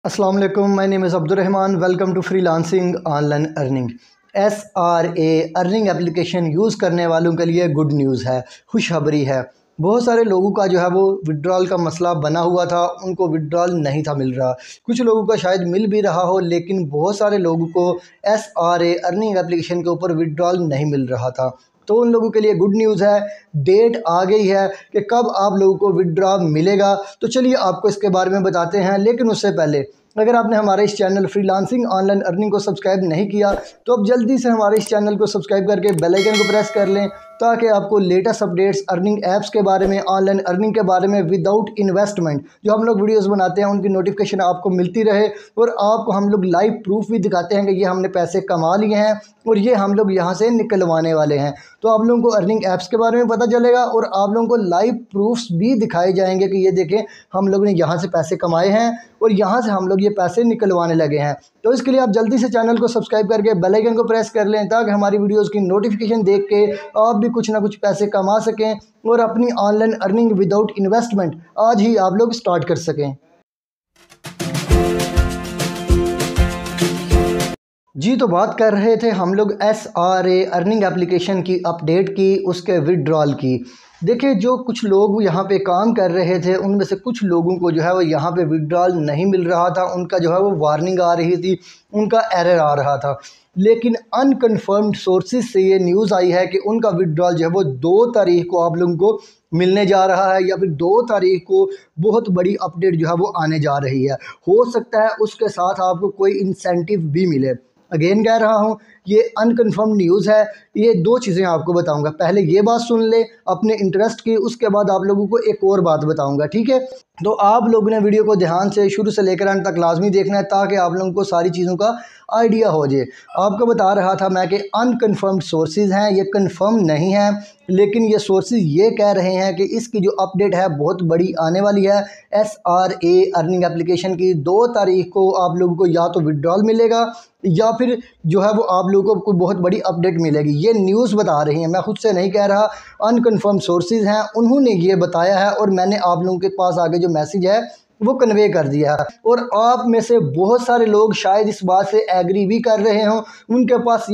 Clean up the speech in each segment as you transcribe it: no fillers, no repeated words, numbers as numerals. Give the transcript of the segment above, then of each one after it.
अस्सलाम वालेकुम, my name is Abdurrahman. Welcome to freelancing online earning. SRA earning application use करने वालों के लिए गुड न्यूज़ है, खुशखबरी है। बहुत सारे लोगों का जो है वो विड्रॉल का मसला बना हुआ था, उनको विड्रॉल नहीं था मिल रहा। कुछ लोगों का शायद मिल भी रहा हो, लेकिन बहुत सारे लोगों को SRA अर्निंग एप्लीकेशन के ऊपर विड्रॉल नहीं मिल रहा था। तो उन लोगों के लिए गुड न्यूज़ है, डेट आ गई है कि कब आप लोगों को विड्रॉ मिलेगा। तो चलिए आपको इसके बारे में बताते हैं, लेकिन उससे पहले अगर आपने हमारे इस चैनल फ्रीलांसिंग ऑनलाइन अर्निंग को सब्सक्राइब नहीं किया तो अब जल्दी से हमारे इस चैनल को सब्सक्राइब करके बेल आइकन को प्रेस कर लें, ताकि आपको लेटेस्ट अपडेट्स अर्निंग ऐप्स के बारे में, ऑनलाइन अर्निंग के बारे में विदाउट इन्वेस्टमेंट जो हम लोग वीडियोस बनाते हैं उनकी नोटिफिकेशन आपको मिलती रहे। और आपको हम लोग लाइव प्रूफ भी दिखाते हैं कि ये हमने पैसे कमा लिए हैं और ये हम लोग यहाँ से निकलवाने वाले हैं। तो आप लोगों को अर्निंग ऐप्स के बारे में पता चलेगा और आप लोगों को लाइव प्रूफ्स भी दिखाए जाएंगे कि ये देखें हम लोग ने यहाँ से पैसे कमाए हैं और यहाँ से हम लोग ये पैसे निकलवाने लगे हैं। तो इसके लिए आप जल्दी से चैनल को सब्सक्राइब करके बेल आइकन को प्रेस कर लें, ताकि हमारी वीडियोस की नोटिफिकेशन देख के आप भी कुछ ना कुछ पैसे कमा सकें और अपनी ऑनलाइन अर्निंग विदाउट इन्वेस्टमेंट आज ही आप लोग स्टार्ट कर सकें। जी, तो बात कर रहे थे हम लोग SRA अर्निंग एप्लीकेशन की अपडेट की, उसके विड्रॉल की। देखिए, जो कुछ लोग यहाँ पे काम कर रहे थे उनमें से कुछ लोगों को जो है वो यहाँ पे विड्रॉल नहीं मिल रहा था, उनका जो है वो वार्निंग आ रही थी, उनका एरर आ रहा था। लेकिन अनकन्फर्म्ड सोर्सेज से ये न्यूज़ आई है कि उनका विड्रॉल जो है वो 2 तारीख को आप लोगों को मिलने जा रहा है, या फिर 2 तारीख को बहुत बड़ी अपडेट जो है वो आने जा रही है। हो सकता है उसके साथ आपको कोई इंसेंटिव भी मिले। अगेन कह रहा हूँ, ये अनकन्फर्म न्यूज़ है। ये 2 चीज़ें आपको बताऊंगा, पहले ये बात सुन ले अपने इंटरेस्ट की, उसके बाद आप लोगों को एक और बात बताऊंगा, ठीक है। तो आप लोगों ने वीडियो को ध्यान से शुरू से लेकर अंत तक लाजमी देखना है, ताकि आप लोगों को सारी चीज़ों का आइडिया हो जाए। आपको बता रहा था मैं कि अनकन्फर्म्ड सोर्सेज हैं, ये कंफर्म नहीं है, लेकिन ये सोर्सेज ये कह रहे हैं कि इसकी जो अपडेट है बहुत बड़ी आने वाली है। SRA अर्निंग एप्लीकेशन की 2 तारीख को आप लोगों को या तो विड्रॉल मिलेगा या फिर जो है वो आप लोगों को कोई बहुत बड़ी अपडेट मिलेगी। ये न्यूज़ बता रही हैं, मैं खुद से नहीं कह रहा, अनकन्फर्म सोर्सेज हैं, उन्होंने ये बताया है और मैंने आप लोगों के पास आगे जो मैसेज है वो कन्वे कर दिया है। और आप में से बहुत सारे लोग शायद इस बात से एग्री भी कर रहे हों, उनके पास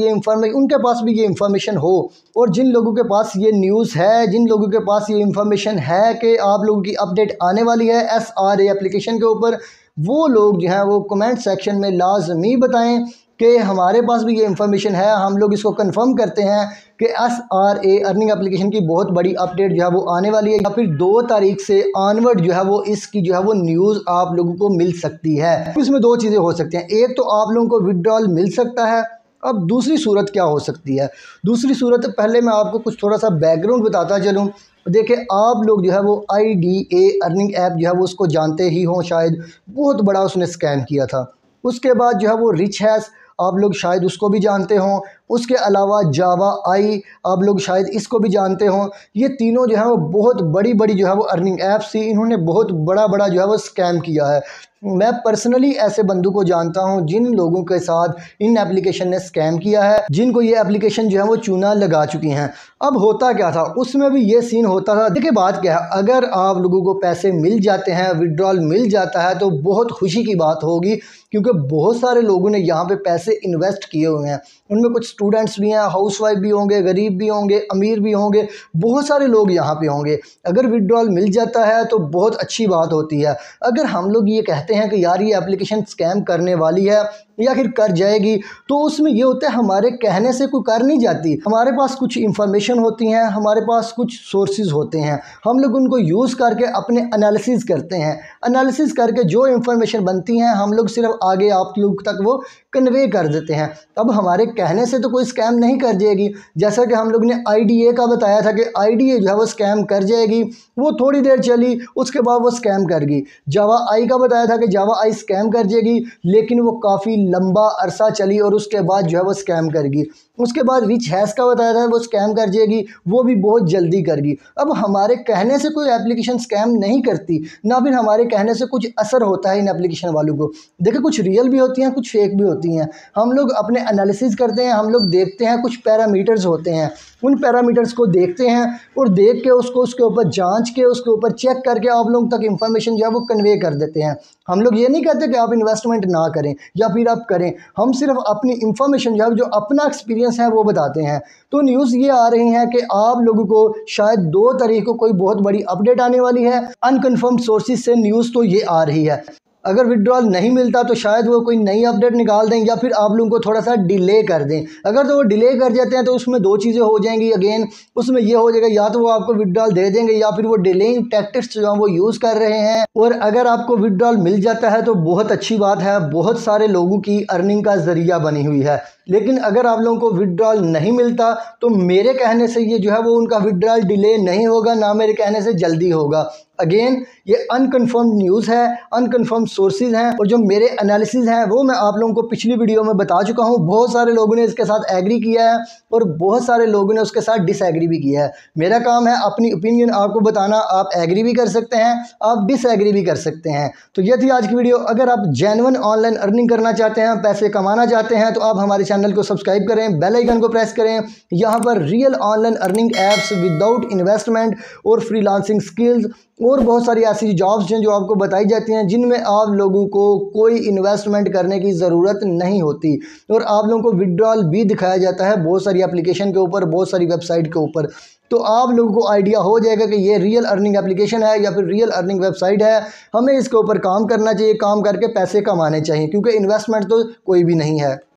भी ये इंफॉर्मेशन हो। और जिन लोगों के पास ये न्यूज़ है, जिन लोगों के पास ये इंफॉर्मेशन है कि आप लोगों की अपडेट आने वाली है SRA एप्लीकेशन के ऊपर, वो लोग जो हैं वो कमेंट सेक्शन में लाजमी बताएं कि हमारे पास भी ये इन्फॉर्मेशन है, हम लोग इसको कंफर्म करते हैं कि SRA अर्निंग एप्लीकेशन की बहुत बड़ी अपडेट जो है वो आने वाली है, या फिर 2 तारीख से ऑनवर्ड जो है वो इसकी जो है वो न्यूज़ आप लोगों को मिल सकती है। इसमें 2 चीज़ें हो सकती हैं, एक तो आप लोगों को विड्रॉल मिल सकता है। अब दूसरी सूरत क्या हो सकती है? दूसरी सूरत, पहले मैं आपको कुछ थोड़ा सा बैकग्राउंड बताता चलूँ। देखिए, आप लोग जो है वो IDA अर्निंग ऐप जो है वो उसको जानते ही हों, शायद बहुत बड़ा उसने स्कैम किया था। उसके बाद जो है वो रिच हैश, आप लोग शायद उसको भी जानते हों। उसके अलावा जावा आई, आप लोग शायद इसको भी जानते हों। ये तीनों जो है वो बहुत बड़ी बड़ी जो है वो अर्निंग ऐप्स थी, इन्होंने बहुत बड़ा बड़ा जो है वो स्कैम किया है। मैं पर्सनली ऐसे बंदों को जानता हूं जिन लोगों के साथ इन एप्लीकेशन ने स्कैम किया है, जिनको ये एप्लीकेशन जो है वो चूना लगा चुकी हैं। अब होता क्या था, उसमें भी ये सीन होता था। देखिए, बात क्या है, अगर आप लोगों को पैसे मिल जाते हैं, विड्रॉल मिल जाता है, तो बहुत खुशी की बात होगी, क्योंकि बहुत सारे लोगों ने यहाँ पे पैसे इन्वेस्ट किए हुए हैं। उनमें कुछ स्टूडेंट्स भी हैं, हाउसवाइफ भी होंगे, गरीब भी होंगे, अमीर भी होंगे, बहुत सारे लोग यहाँ पे होंगे। अगर विड्रॉल मिल जाता है तो बहुत अच्छी बात होती है। अगर हम लोग ये कहते हैं कि यार ये एप्लीकेशन स्कैम करने वाली है या फिर कर जाएगी, तो उसमें ये होता है हमारे कहने से कोई कर नहीं जाती। हमारे पास कुछ इंफॉर्मेशन होती हैं, हमारे पास कुछ सोर्सेज होते हैं, हम लोग उनको यूज़ करके अपने एनालिसिस करते हैं। एनालिसिस करके जो इंफॉर्मेशन बनती हैं हम लोग सिर्फ आगे आप लोग तक वो कन्वे कर देते हैं। अब हमारे कहने से तो कोई स्कैम नहीं कर जाएगी। जैसा कि हम लोग ने IDA का बताया था कि IDA जो है वो स्कैम कर जाएगी, वो थोड़ी देर चली, उसके बाद वो स्कैम कर गई। जावा आई का बताया था कि जावा आई स्कैम कर जाएगी, लेकिन वो काफ़ी लंबा अरसा चली और उसके बाद जो है वो स्कैम करेगी। उसके बाद रिच हैश का बताया था वो स्कैम कर जाएगी, वो भी बहुत जल्दी करेगी। अब हमारे कहने से कोई एप्लीकेशन स्कैम नहीं करती, ना फिर हमारे कहने से कुछ असर होता है इन एप्लीकेशन वालों को। देखिए कुछ रियल भी होती हैं, कुछ फेक भी होती हैं। हम लोग अपने एनालिसिस करते हैं, हम लोग देखते हैं, कुछ पैरामीटर्स होते हैं, उन पैरामीटर्स को देखते हैं और देख के उसको उसके ऊपर जांच के उसके ऊपर चेक करके आप लोगों तक इंफॉर्मेशन जो है वो कन्वे कर देते हैं। हम लोग ये नहीं कहते कि आप इन्वेस्टमेंट ना करें या फिर आप करें, हम सिर्फ अपनी इंफॉर्मेशन जो है जो अपना एक्सपीरियंस है वो बताते हैं। तो न्यूज़ ये आ रही है कि आप लोगों को शायद 2 तारीख को कोई बहुत बड़ी अपडेट आने वाली है। अनकन्फर्म्ड सोर्सेज से न्यूज़ तो ये आ रही है। अगर विड्रॉल नहीं मिलता तो शायद वो कोई नई अपडेट निकाल दें या फिर आप लोगों को थोड़ा सा डिले कर दें। अगर तो वो डिले कर जाते हैं तो उसमें 2 चीज़ें हो जाएंगी। अगेन उसमें ये हो जाएगा, या तो वो आपको विड्रॉल दे देंगे या फिर वो डिलेइंग टैक्टिक्स जो वो यूज़ कर रहे हैं। और अगर आपको विड्रॉल मिल जाता है तो बहुत अच्छी बात है, बहुत सारे लोगों की अर्निंग का ज़रिया बनी हुई है। लेकिन अगर आप लोगों को विड्रॉल नहीं मिलता तो मेरे कहने से ये जो है वो उनका विड्रॉल डिले नहीं होगा, ना मेरे कहने से जल्दी होगा। अगेन ये अनकन्फर्म्ड न्यूज़ है, अनकन्फर्म्ड सोर्सेज हैं और जो मेरे एनालिसिस हैं वो मैं आप लोगों को पिछली वीडियो में बता चुका हूँ। बहुत सारे लोगों ने इसके साथ एग्री किया है और बहुत सारे लोगों ने उसके साथ डिसएग्री भी किया है। मेरा काम है अपनी ओपिनियन आपको बताना, आप एग्री भी कर सकते हैं, आप डिसएग्री भी कर सकते हैं। तो ये थी आज की वीडियो। अगर आप जेन्युइन ऑनलाइन अर्निंग करना चाहते हैं, पैसे कमाना चाहते हैं, तो आप हमारे चैनल को सब्सक्राइब करें, बेल आइकन को प्रेस करें। यहाँ पर real online earning apps without investment और फ्रीलांसिंग स्किल्स और बहुत सारी ऐसी जॉब्स हैं जो आपको बताई जाती हैं जिनमें आप लोगों को कोई इन्वेस्टमेंट करने की ज़रूरत नहीं होती और आप लोगों को विड्रॉल भी दिखाया जाता है बहुत सारी एप्लीकेशन के ऊपर, बहुत सारी वेबसाइट के ऊपर। तो आप लोगों को आइडिया हो जाएगा कि ये रियल अर्निंग एप्लीकेशन है या फिर रियल अर्निंग वेबसाइट है। हमें इसके ऊपर काम करना चाहिए, काम करके पैसे कमाने चाहिए, क्योंकि इन्वेस्टमेंट तो कोई भी नहीं है।